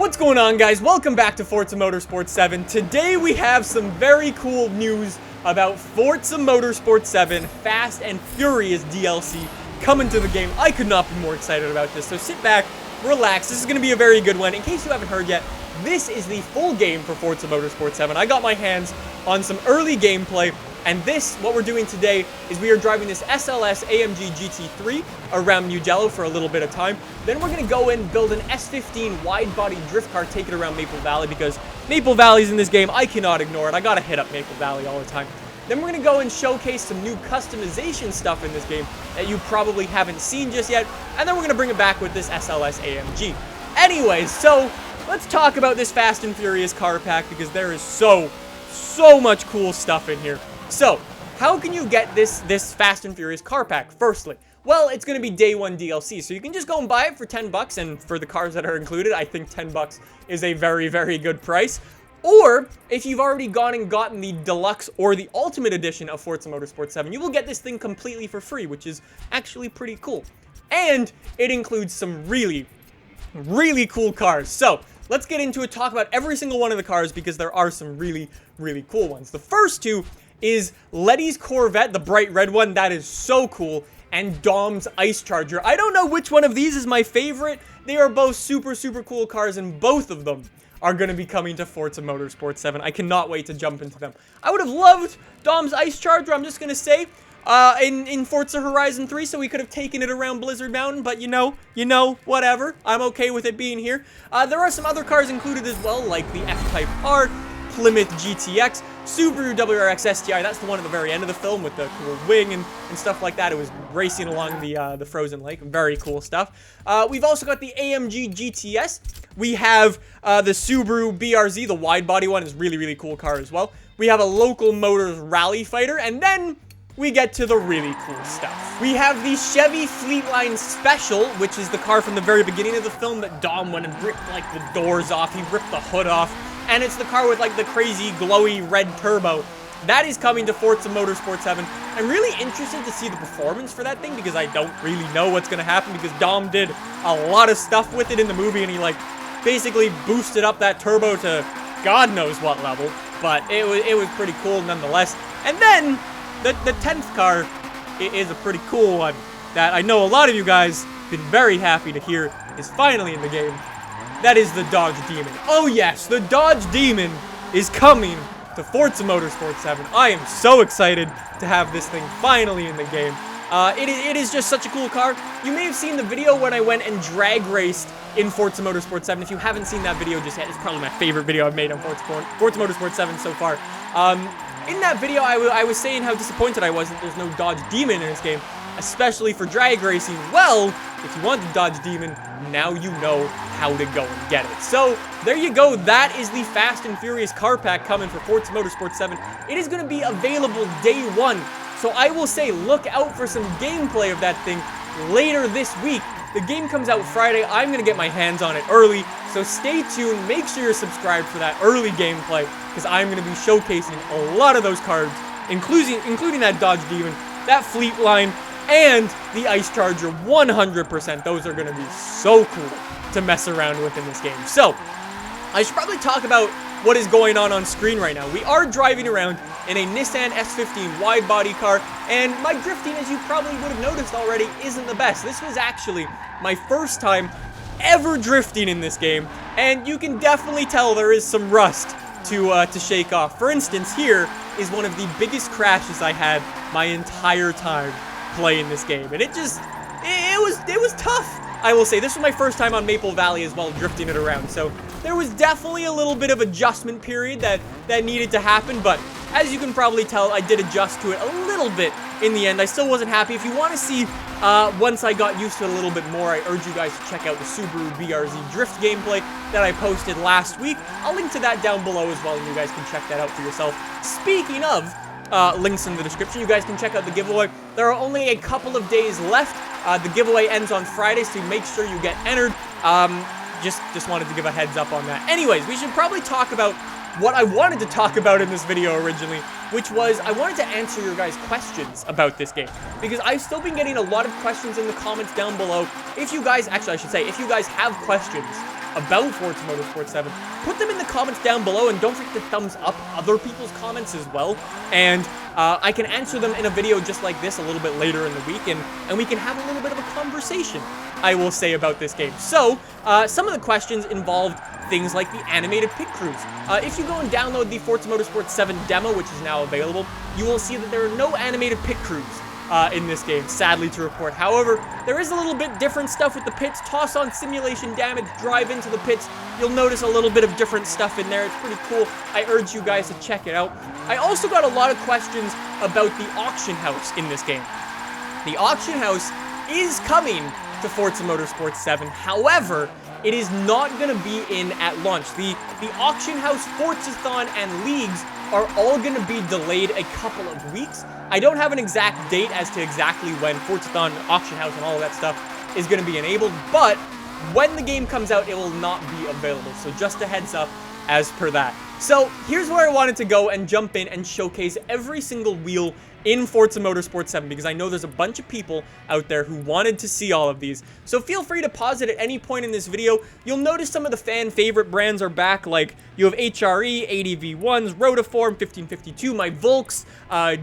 What's going on, guys? Welcome back to Forza Motorsport 7. Today we have some very cool news about Forza Motorsport 7 Fast and Furious DLC coming to the game. I could not be more excited about this, so sit back, relax. This is going to be a very good one. In case you haven't heard yet, this is the full game for Forza Motorsport 7. I got my hands on some early gameplay, and what we're doing today is we are driving this SLS AMG GT3 around Mugello for a little bit of time. Then we're going to go and build an S15 wide-body drift car, take it around Maple Valley, because Maple Valley's in this game. I cannot ignore it. I gotta hit up Maple Valley all the time. Then we're going to go and showcase some new customization stuff in this game that you probably haven't seen just yet. And then we're going to bring it back with this SLS AMG. Anyways, so let's talk about this Fast and Furious car pack, because there is so much cool stuff in here. So, how can you get this Fast and Furious car pack? Firstly, well, it's going to be day one DLC, so you can just go and buy it for 10 bucks, and for the cars that are included, I think 10 bucks is a very, very good price. Or, if you've already gone and gotten the Deluxe or the Ultimate Edition of Forza Motorsport 7, you will get this thing completely for free, which is actually pretty cool. And it includes some really cool cars. So, let's get into it, talk about every single one of the cars, because there are some really cool ones. The first two is Letty's Corvette, the bright red one. That is so cool. And Dom's Ice Charger. I don't know which one of these is my favorite. They are both super cool cars, and both of them are going to be coming to Forza Motorsport 7. I cannot wait to jump into them. I would have loved Dom's Ice Charger, I'm just going to say, in Forza Horizon 3, so we could have taken it around Blizzard Mountain, but you know, whatever. I'm okay with it being here. There are some other cars included as well, like the F-Type R, Plymouth GTX, Subaru WRX STI. That's the one at the very end of the film with the cool wing and stuff like that. It was racing along the frozen lake. Very cool stuff. We've also got the AMG GTS. We have the Subaru BRZ. The wide body one is really cool car as well. We have a Local Motors Rally Fighter, and then we get to the really cool stuff. We have the Chevy Fleetline Special, which is the car from the very beginning of the film that Dom went and ripped like the doors off. He ripped the hood off. And it's the car with like the crazy glowy red turbo. That is coming to Forza Motorsport 7. I'm really interested to see the performance for that thing, because I don't really know what's going to happen, because Dom did a lot of stuff with it in the movie, and he like basically boosted up that turbo to God knows what level. But it was pretty cool nonetheless. And then the 10th car is a pretty cool one that I know a lot of you guys have been very happy to hear is finally in the game. That is the Dodge Demon. Oh yes, the Dodge Demon is coming to Forza Motorsport 7. I am so excited to have this thing finally in the game. It is just such a cool car. You may have seen the video when I went and drag raced in Forza Motorsport 7. If you haven't seen that video just yet, it's probably my favorite video I've made on Forza Motorsport 7 so far. In that video, I was saying how disappointed I was that there's no Dodge Demon in this game, especially for drag racing. Well, if you want the Dodge Demon, now you know how to go and get it. So, there you go. That is the Fast and Furious car pack coming for Forza Motorsport 7. It is going to be available day one. So, I will say, look out for some gameplay of that thing later this week. The game comes out Friday. I'm going to get my hands on it early. So, stay tuned. Make sure you're subscribed for that early gameplay, because I'm going to be showcasing a lot of those cars, including that Dodge Demon, that Fleetline, and the Ice Charger. 100%. Those are going to be so cool to mess around with in this game. So, I should probably talk about what is going on screen right now. We are driving around in a Nissan S15 wide body car, and my drifting, as you probably would have noticed already, isn't the best. This was actually my first time ever drifting in this game, and you can definitely tell there is some rust to shake off. For instance, here is one of the biggest crashes I had my entire time playing this game, and it was tough. I will say, this was my first time on Maple Valley as well, drifting it around, so there was definitely a little bit of adjustment period that needed to happen, but as you can probably tell, I did adjust to it a little bit in the end. I still wasn't happy. If you want to see, once I got used to it a little bit more, I urge you guys to check out the Subaru BRZ drift gameplay that I posted last week. I'll link to that down below as well, and you guys can check that out for yourself. Speaking of links in the description, you guys can check out the giveaway. There are only a couple of days left. The giveaway ends on Friday, so make sure you get entered. Just wanted to give a heads up on that. Anyways, we should probably talk about what I wanted to talk about in this video originally, which was I wanted to answer your guys' questions about this game, because I've still been getting a lot of questions in the comments down below. If you guys, actually I should say, if you guys have questions about Forza Motorsport 7, put them in the comments down below, and don't forget to thumbs up other people's comments as well, and I can answer them in a video just like this a little bit later in the week, and we can have a little bit of a conversation, I will say, about this game. So, some of the questions involved things like the animated pit crews. If you go and download the Forza Motorsport 7 demo, which is now available, you will see that there are no animated pit crews in this game, sadly to report. However, there is a little bit different stuff with the pits. Toss on simulation damage, drive into the pits. You'll notice a little bit of different stuff in there. It's pretty cool. I urge you guys to check it out. I also got a lot of questions about the auction house in this game. The auction house is coming to Forza Motorsport 7. However, it is not going to be in at launch. The auction house, Forzathon, and leagues are all going to be delayed a couple of weeks. I don't have an exact date as to exactly when Forzathon, auction house, and all of that stuff is going to be enabled, but when the game comes out, it will not be available. So just a heads up as per that. So here's where I wanted to go and jump in and showcase every single wheel in Forza Motorsport 7, because I know there's a bunch of people out there who wanted to see all of these. So feel free to pause it at any point in this video. You'll notice some of the fan favorite brands are back, like you have HRE, ADV1s, Rotiform, 1552, my Volks,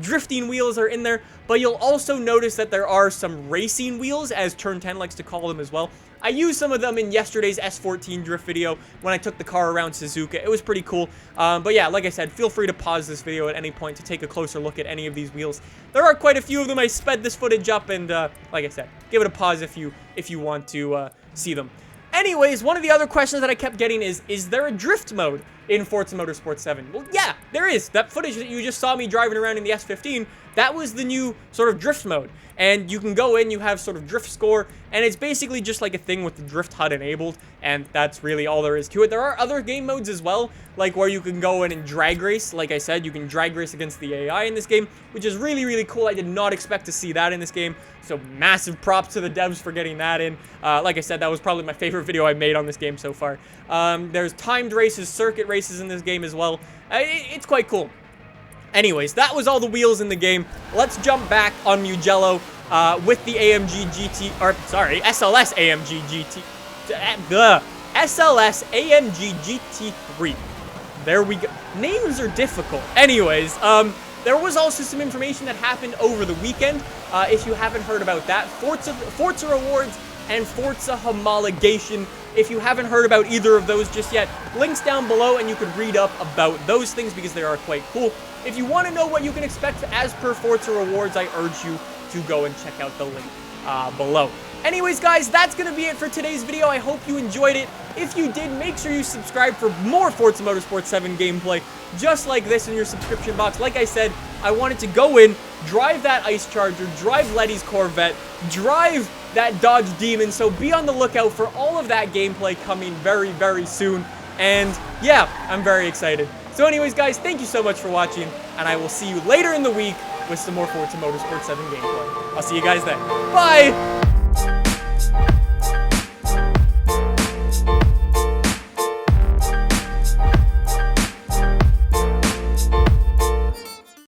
drifting wheels are in there, but you'll also notice that there are some racing wheels, as Turn 10 likes to call them as well. I used some of them in yesterday's S14 drift video when I took the car around Suzuka. It was pretty cool. But yeah, like I said, feel free to pause this video at any point to take a closer look at any of these wheels. There are quite a few of them. I sped this footage up, and like I said, give it a pause if you want to see them. Anyways, one of the other questions that I kept getting is there a drift mode in Forza Motorsport 7? Well, yeah, there is. That footage that you just saw me driving around in the S15, that was the new sort of drift mode. And you can go in, you have sort of drift score, and it's basically just like a thing with the drift HUD enabled, and that's really all there is to it. There are other game modes as well, like where you can go in and drag race. Like I said, you can drag race against the AI in this game, which is really, really cool. I did not expect to see that in this game, so massive props to the devs for getting that in. Like I said, that was probably my favorite video I made on this game so far. There's timed races, circuit races in this game as well. It's quite cool. Anyways, that was all the wheels in the game. Let's jump back on Mugello with the AMG GT, or sorry, SLS AMG GT, the SLS AMG GT3. There we go. Names are difficult. Anyways, there was also some information that happened over the weekend. If you haven't heard about that, Forza Rewards and Forza Homologation. If you haven't heard about either of those just yet, links down below and you can read up about those things because they are quite cool. If you want to know what you can expect as per Forza Rewards, I urge you to go and check out the link below. Anyways, guys, that's going to be it for today's video. I hope you enjoyed it. If you did, make sure you subscribe for more Forza Motorsport 7 gameplay just like this in your subscription box. Like I said, I wanted to go in, drive that Ice Charger, drive Letty's Corvette, drive that Dodge Demon, so be on the lookout for all of that gameplay coming very, very soon. And yeah, I'm very excited. So anyways, guys, thank you so much for watching, and I will see you later in the week with some more Forza Motorsport 7 gameplay. I'll see you guys then. Bye!